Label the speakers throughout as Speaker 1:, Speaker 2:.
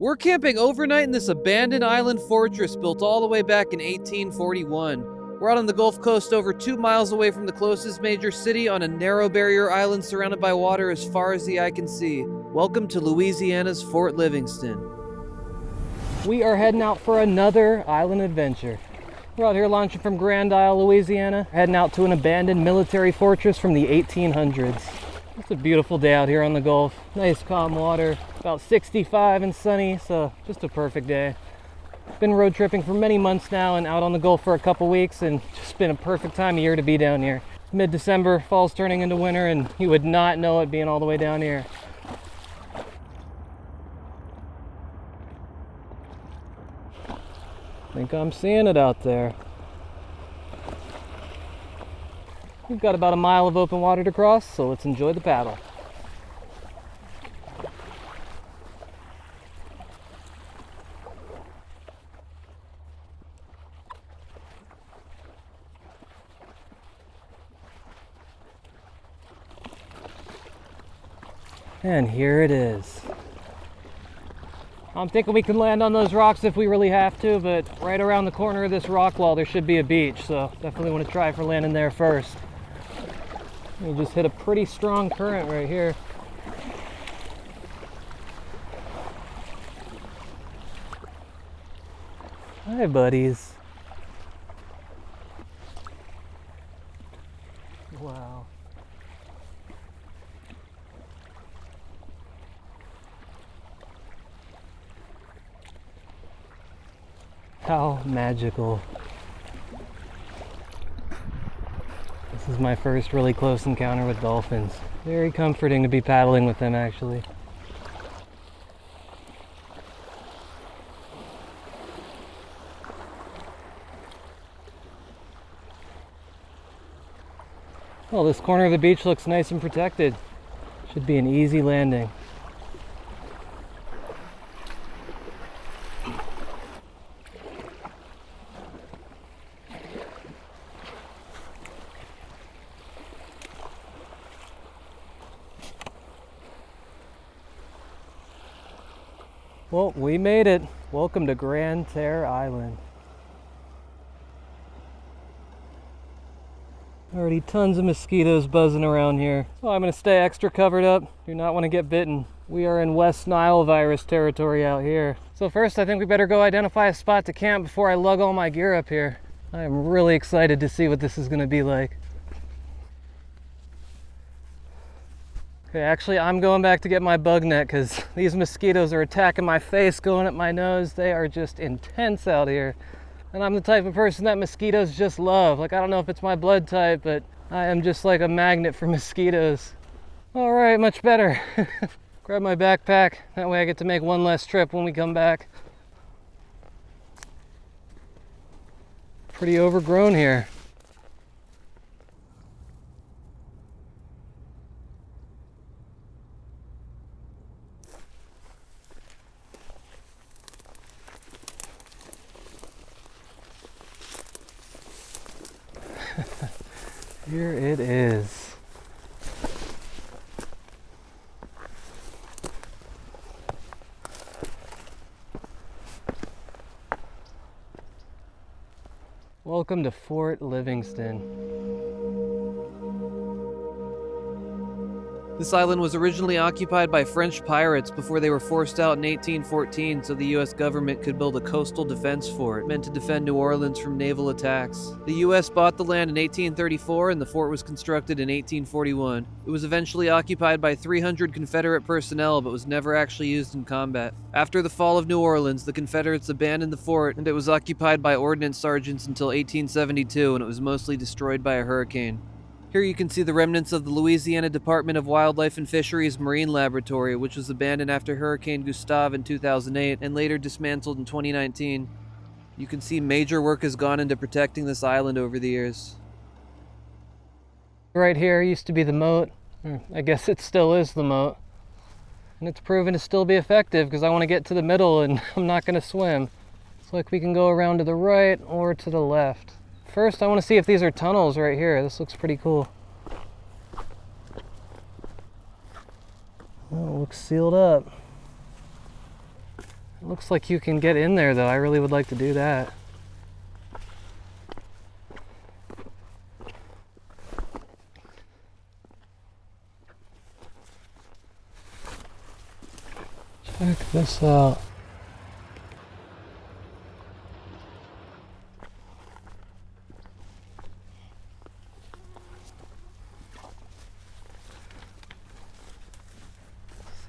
Speaker 1: We're camping overnight in this abandoned island fortress built all the way back in 1841. We're out on the Gulf Coast over 2 miles away from the closest major city on a narrow barrier island surrounded by water as far as the eye can see. Welcome to Louisiana's Fort Livingston. We are heading out for another island adventure. We're out here launching from Grand Isle, Louisiana, heading out to an abandoned military fortress from the 1800s. It's a beautiful day out here on the Gulf. Nice calm water, about 65 and sunny, so just a perfect day. Been road tripping for many months now and out on the Gulf for a couple weeks, and just been a perfect time of year to be down here. Mid-December, fall's turning into winter, and you would not know it being all the way down here. I think I'm seeing it out there. We've got about a mile of open water to cross, so let's enjoy the paddle. And here it is. I'm thinking we can land on those rocks if we really have to, but right around the corner of this rock wall there should be a beach, so definitely want to try for landing there first. We just hit a pretty strong current right here. Hi, buddies. Wow. How magical. This is my first really close encounter with dolphins. Very comforting to be paddling with them, actually. Well, this corner of the beach looks nice and protected. Should be an easy landing. Well, we made it. Welcome to Grand Terre Island. Already tons of mosquitoes buzzing around here. So I'm gonna stay extra covered up. Do not want to get bitten. We are in West Nile virus territory out here. So first I think we better go identify a spot to camp before I lug all my gear up here. I am really excited to see what this is gonna be like. Okay, actually I'm going back to get my bug net because these mosquitoes are attacking my face, going up my nose. They are just intense out here. And I'm the type of person that mosquitoes just love. Like, I don't know if it's my blood type, but I am just like a magnet for mosquitoes. All right, much better. Grab my backpack. That way I get to make one less trip when we come back. Pretty overgrown here. Here it is. Welcome to Fort Livingston. This island was originally occupied by French pirates before they were forced out in 1814 so the US government could build a coastal defense fort meant to defend New Orleans from naval attacks. The US bought the land in 1834 and the fort was constructed in 1841. It was eventually occupied by 300 Confederate personnel but was never actually used in combat. After the fall of New Orleans, the Confederates abandoned the fort and it was occupied by ordnance sergeants until 1872 when it was mostly destroyed by a hurricane. Here you can see the remnants of the Louisiana Department of Wildlife and Fisheries Marine Laboratory, which was abandoned after Hurricane Gustav in 2008 and later dismantled in 2019. You can see major work has gone into protecting this island over the years. Right here used to be the moat. I guess it still is the moat. And it's proven to still be effective because I want to get to the middle and I'm not going to swim. Looks like we can go around to the right or to the left. First, I want to see if these are tunnels right here. This looks pretty cool. Oh, it looks sealed up.
Speaker 2: It looks like you can get in there though. I really would like to do that. Check this out.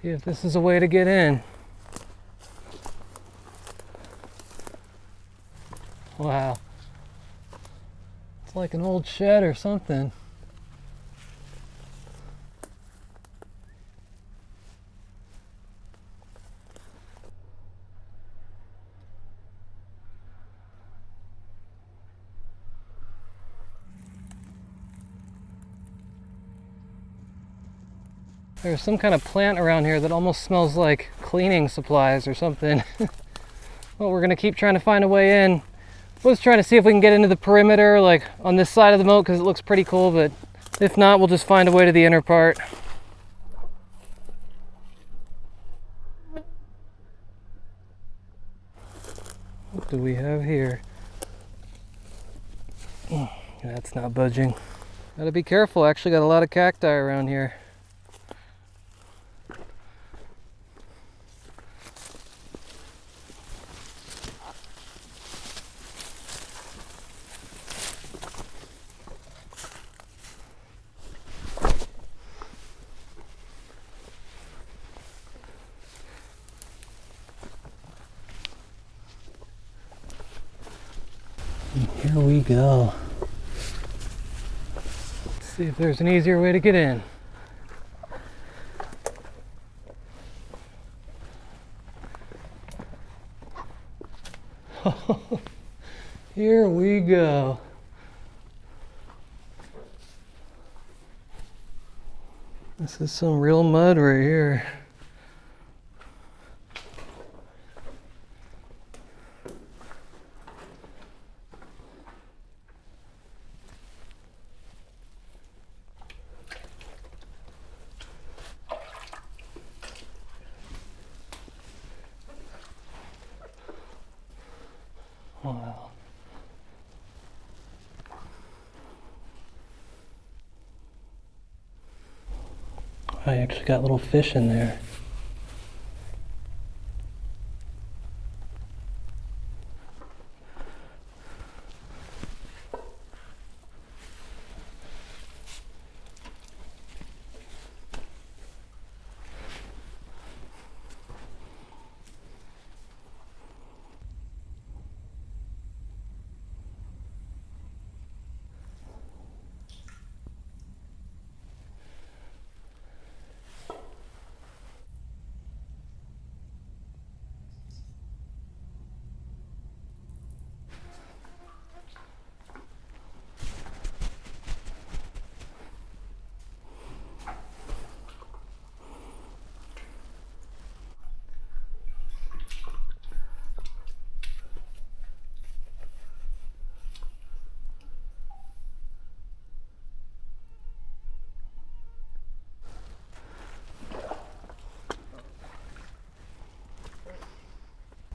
Speaker 2: See if this is a way to get in. Wow. It's like an old shed or something. There's some kind of plant around here that almost smells like cleaning supplies or something. Well, we're gonna keep trying to find a way in. Let's try to see if we can get into the perimeter, like on this side of the moat, because it looks pretty cool, but if not, we'll just find a way to the inner part. What do we have here? That's not budging. Gotta be careful, actually got a lot of cacti around here. Here we go. Let's see if there's an easier way to get in. Here we go. This is some real mud right here. Wow. I actually got little fish in there.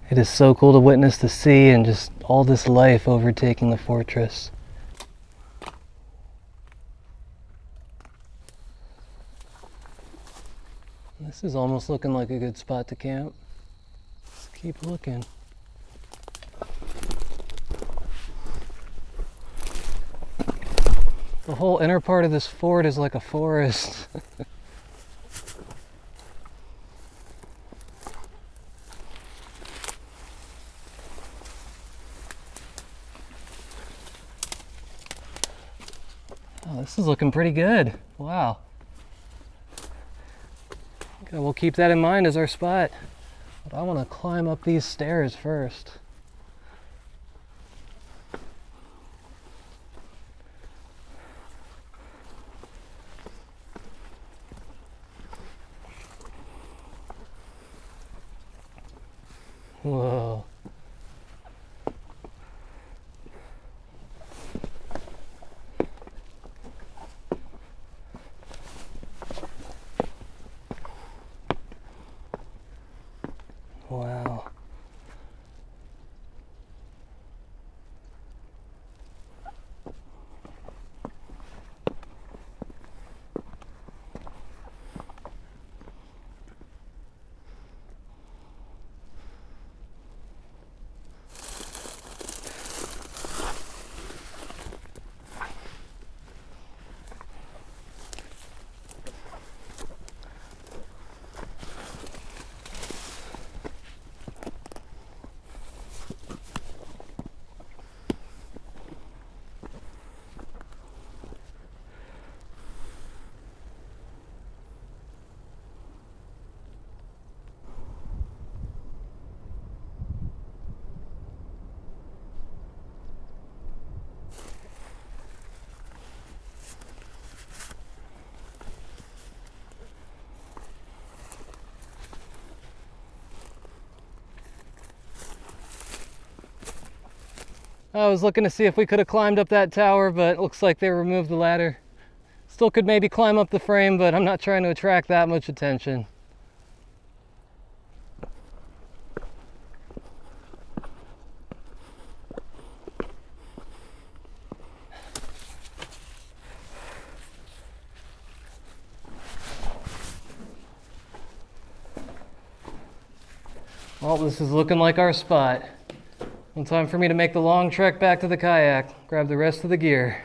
Speaker 2: It is so cool to witness the sea and just all this life overtaking the fortress. This is almost looking like a good spot to camp. Let's keep looking. The whole inner part of this fort is like a forest. Oh, this is looking pretty good. Wow. Okay, we'll keep that in mind as our spot. But I want to climb up these stairs first. Whoa. Wow. I was looking to see if we could have climbed up that tower, but it looks like they removed the ladder. Still could maybe climb up the frame, but I'm not trying to attract that much attention. Well, this is looking like our spot. Well, time for me to make the long trek back to the kayak, grab the rest of the gear.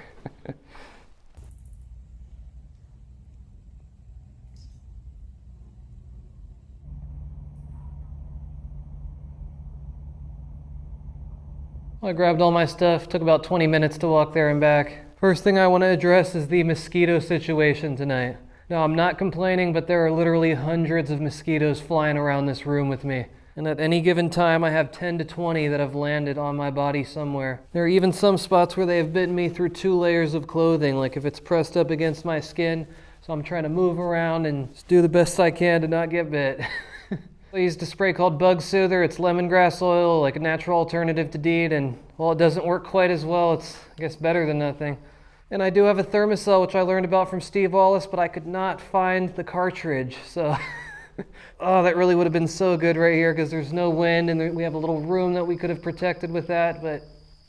Speaker 2: I grabbed all my stuff, took about 20 minutes to walk there and back. First thing I want to address is the mosquito situation tonight. Now, I'm not complaining, but there are literally hundreds of mosquitoes flying around this room with me. And at any given time, I have 10 to 20 that have landed on my body somewhere. There are even some spots where they have bitten me through 2 layers of clothing, like if it's pressed up against my skin. So I'm trying to move around and just do the best I can to not get bit. I used a spray called Bug Soother. It's lemongrass oil, like a natural alternative to DEET, and while it doesn't work quite as well, it's, I guess, better than nothing. And I do have a thermocell, which I learned about from Steve Wallace, but I could not find the cartridge, so... Oh, that really would have been so good right here, because there's no wind, and we have a little room that we could have protected with that, but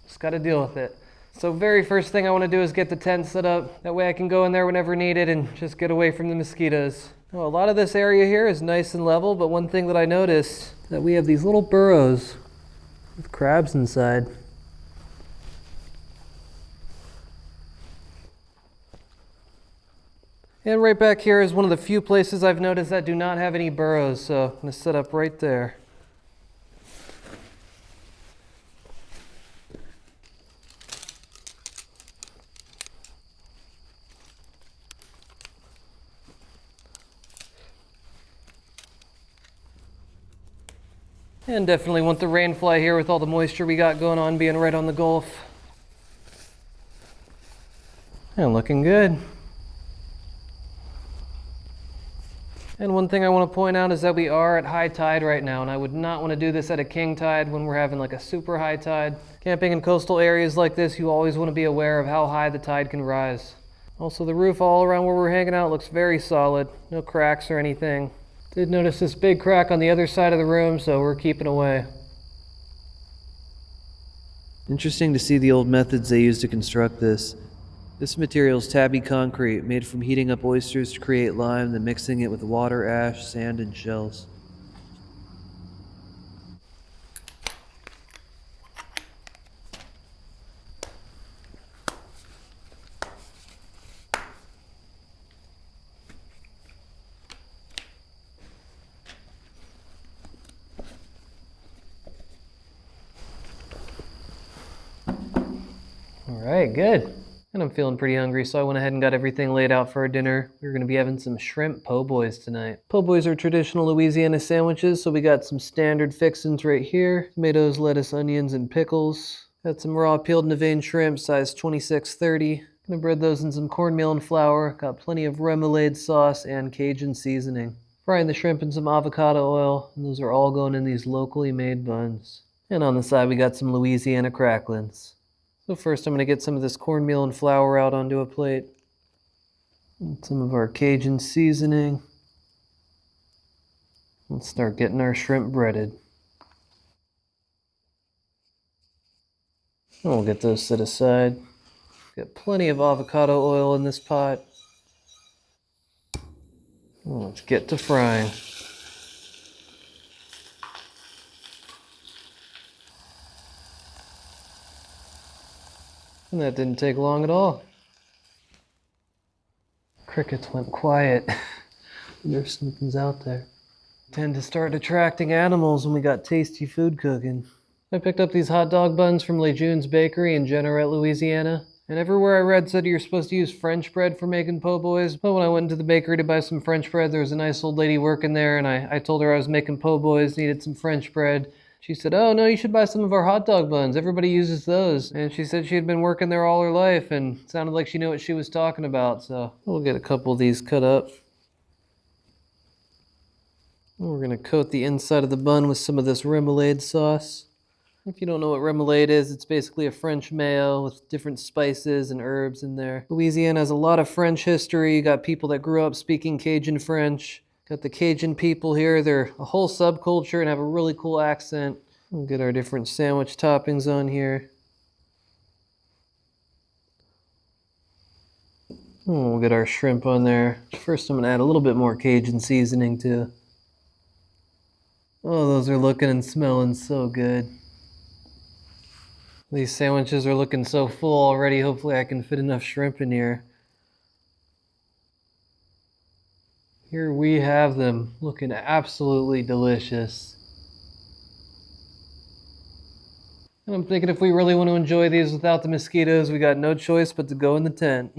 Speaker 2: just got to deal with it. So very first thing I want to do is get the tent set up. That way I can go in there whenever needed and just get away from the mosquitoes. Well, a lot of this area here is nice and level, but one thing that I noticed is that we have these little burrows with crabs inside. And right back here is one of the few places I've noticed that do not have any burrows, so I'm going to set up right there. And definitely want the rain fly here with all the moisture we got going on being right on the Gulf. And looking good. And one thing I want to point out is that we are at high tide right now, and I would not want to do this at a king tide when we're having like a super high tide. Camping in coastal areas like this, you always want to be aware of how high the tide can rise. Also, the roof all around where we're hanging out looks very solid. No cracks or anything. Did notice this big crack on the other side of the room, so we're keeping away.
Speaker 1: Interesting to see the old methods they used to construct this. This material is tabby concrete, made from heating up oysters to create lime, then mixing it with water, ash, sand, and shells.
Speaker 2: All right, good. And I'm feeling pretty hungry, so I went ahead and got everything laid out for our dinner. We're going to be having some shrimp po' boys tonight. Po' boys are traditional Louisiana sandwiches, so we got some standard fixins right here. Tomatoes, lettuce, onions, and pickles. Got some raw peeled and veined shrimp, size 26-30. Gonna bread those in some cornmeal and flour. Got plenty of remoulade sauce and Cajun seasoning. Frying the shrimp in some avocado oil, and those are all going in these locally made buns. And on the side, we got some Louisiana cracklins. So first I'm going to get some of this cornmeal and flour out onto a plate. And some of our Cajun seasoning. Let's start getting our shrimp breaded. And we'll get those set aside. Got plenty of avocado oil in this pot. And let's get to frying. And that didn't take long at all. Crickets went quiet. There's something's out there. Tend to start attracting animals when we got tasty food cooking. I picked up these hot dog buns from Lejeune's Bakery in Jeanerette, Louisiana. And everywhere I read said you're supposed to use French bread for making po' boys. But when I went into the bakery to buy some French bread, there was a nice old lady working there, and I told her I was making po' boys, needed some French bread. She said, "Oh, no, you should buy some of our hot dog buns. Everybody uses those." And she said she had been working there all her life, and it sounded like she knew what she was talking about. So we'll get a couple of these cut up. And we're going to coat the inside of the bun with some of this remoulade sauce.
Speaker 1: If you don't know what remoulade is, it's basically a French mayo with different spices and herbs in there. Louisiana has a lot of French history. You got people that grew up speaking Cajun French. Got the Cajun people here. They're a whole subculture and have a really cool accent. We'll get our different sandwich toppings on here. We'll get our shrimp on there. First, I'm going to add a little bit more Cajun seasoning too. Oh, those are looking and smelling so good. These sandwiches are looking so full already. Hopefully I can fit enough shrimp in here. Here we have them, looking absolutely delicious. And I'm thinking if we really want to enjoy these without the mosquitoes, we got no choice but to go in the tent.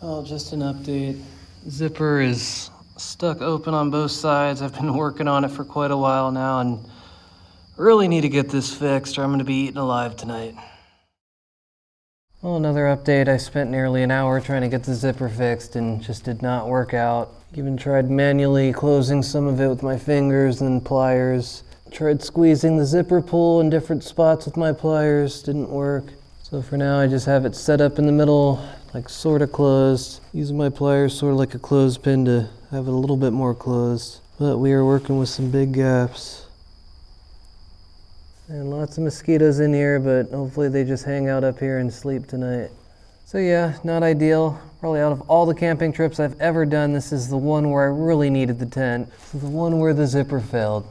Speaker 1: Oh, just an update. Zipper is stuck open on both sides. I've been working on it for quite a while now and really need to get this fixed or I'm going to be eaten alive tonight. Well, another update. I spent nearly an hour trying to get the zipper fixed and just did not work out. Even tried manually closing some of it with my fingers and then pliers. Tried squeezing the zipper pull in different spots with my pliers. Didn't work. So for now I just have it set up in the middle, like sort of closed. Using my pliers sort of like a clothespin to have it a little bit more closed. But we are working with some big gaps. And lots of mosquitoes in here, but hopefully they just hang out up here and sleep tonight. So yeah, not ideal. Probably out of all the camping trips I've ever done, this is the one where I really needed the tent. This is the one where the zipper failed.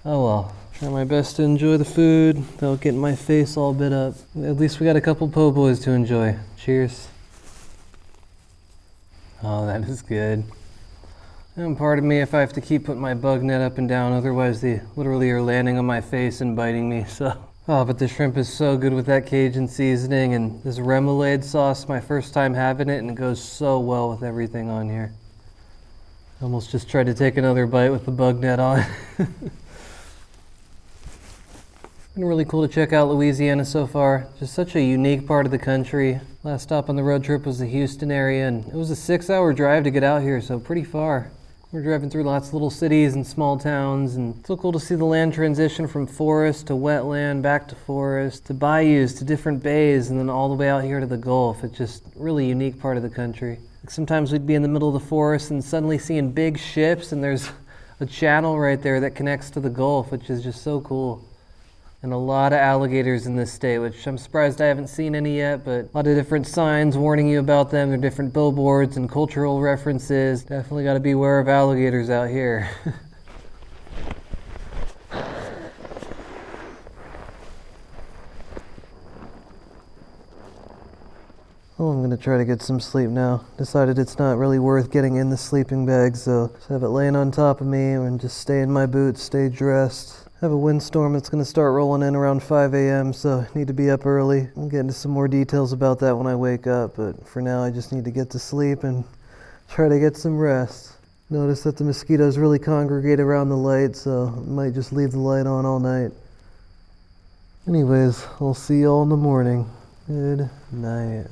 Speaker 1: Oh well. Try my best to enjoy the food without getting my face all bit up. At least we got a couple po' boys to enjoy. Cheers. Oh, that is good. And pardon me if I have to keep putting my bug net up and down, otherwise they literally are landing on my face and biting me, so. Oh, but the shrimp is so good with that Cajun seasoning and this remoulade sauce, my first time having it, and it goes so well with everything on here. I almost just tried to take another bite with the bug net on. Been really cool to check out Louisiana so far. Just such a unique part of the country. Last stop on the road trip was the Houston area, and it was a 6-hour drive to get out here, so pretty far. We're driving through lots of little cities and small towns, and it's so cool to see the land transition from forest to wetland, back to forest, to bayous, to different bays, and then all the way out here to the Gulf. It's just a really unique part of the country. Like sometimes we'd be in the middle of the forest and suddenly seeing big ships, and there's a channel right there that connects to the Gulf, which is just so cool. And a lot of alligators in this state, which I'm surprised I haven't seen any yet, but a lot of different signs warning you about them. There are different billboards and cultural references. Definitely got to be aware of alligators out here. Oh, I'm going to try to get some sleep now. Decided it's not really worth getting in the sleeping bag, so just have it laying on top of me and just stay in my boots, stay dressed. I have a windstorm that's going to start rolling in around 5 a.m., so I need to be up early. I'll get into some more details about that when I wake up, but for now I just need to get to sleep and try to get some rest. Notice that the mosquitoes really congregate around the light, so I might just leave the light on all night. Anyways, I'll see you all in the morning. Good night.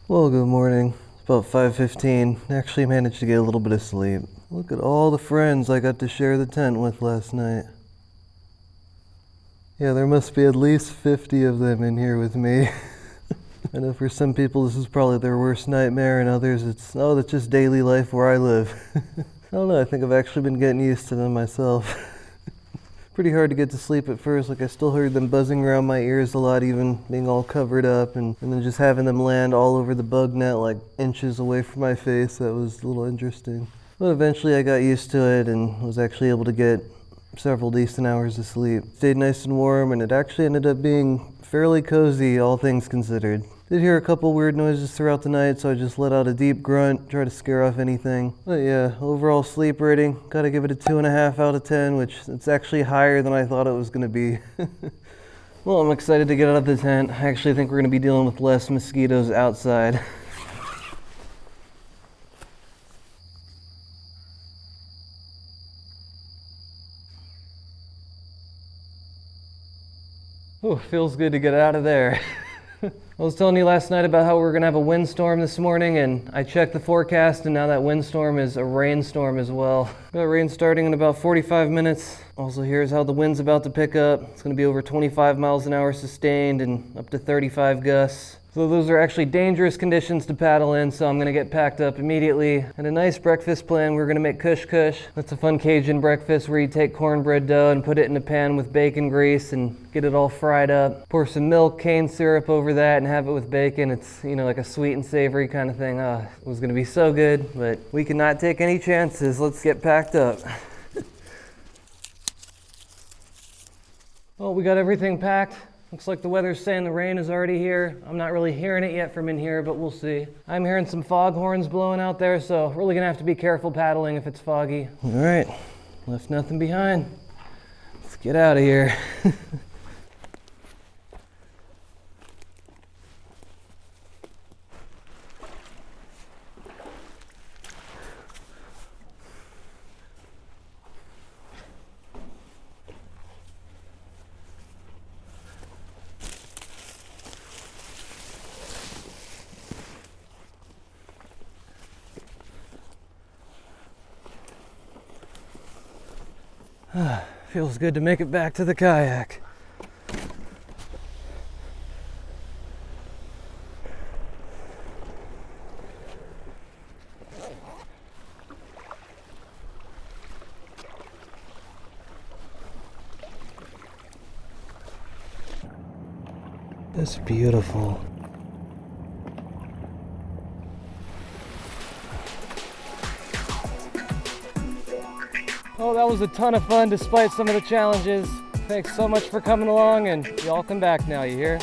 Speaker 1: Well, good morning. It's about 5:15. Actually managed to get a little bit of sleep. Look at all the friends I got to share the tent with last night. Yeah, there must be at least 50 of them in here with me. I know for some people this is probably their worst nightmare, and others it's, oh, that's just daily life where I live. I don't know, I think I've actually been getting used to them myself. Pretty hard to get to sleep at first, like I still heard them buzzing around my ears a lot, even being all covered up, and then just having them land all over the bug net like inches away from my face. That was a little interesting. But eventually I got used to it and was actually able to get several decent hours of sleep. Stayed nice and warm, and it actually ended up being fairly cozy, all things considered. Did hear a couple weird noises throughout the night, so I just let out a deep grunt, try to scare off anything. But yeah, overall sleep rating, gotta give it a 2.5 out of 10, which it's actually higher than I thought it was gonna be. Well, I'm excited to get out of the tent. I actually think we're gonna be dealing with less mosquitoes outside. Oh, feels good to get out of there.
Speaker 2: I was telling you last night about how we're gonna have a windstorm this morning, and I checked the forecast, and now that windstorm is a rainstorm as well. Got rain starting in about 45 minutes. Also, here's how the wind's about to pick up. It's gonna be over 25 miles an hour sustained and up to 35 gusts. So those are actually dangerous conditions to paddle in, so I'm gonna get packed up immediately. And a nice breakfast plan, we're gonna make kush kush. That's a fun Cajun breakfast where you take cornbread dough and put it in a pan with bacon grease and get it all fried up. Pour some milk, cane syrup over that and have it with bacon. It's, you know, like a sweet and savory kind of thing. It was gonna be so good, but we cannot take any chances. Let's get packed up. Well, we got everything packed. Looks like the weather's saying the rain is already here. I'm not really hearing it yet from in here, but we'll see. I'm hearing some foghorns blowing out there, so really gonna have to be careful paddling if it's foggy. All right, left nothing behind. Let's get out of here. Feels good to make it back to the kayak. It's beautiful. Oh, that was a ton of fun despite some of the challenges. Thanks so much for coming along, and y'all come back now, you hear?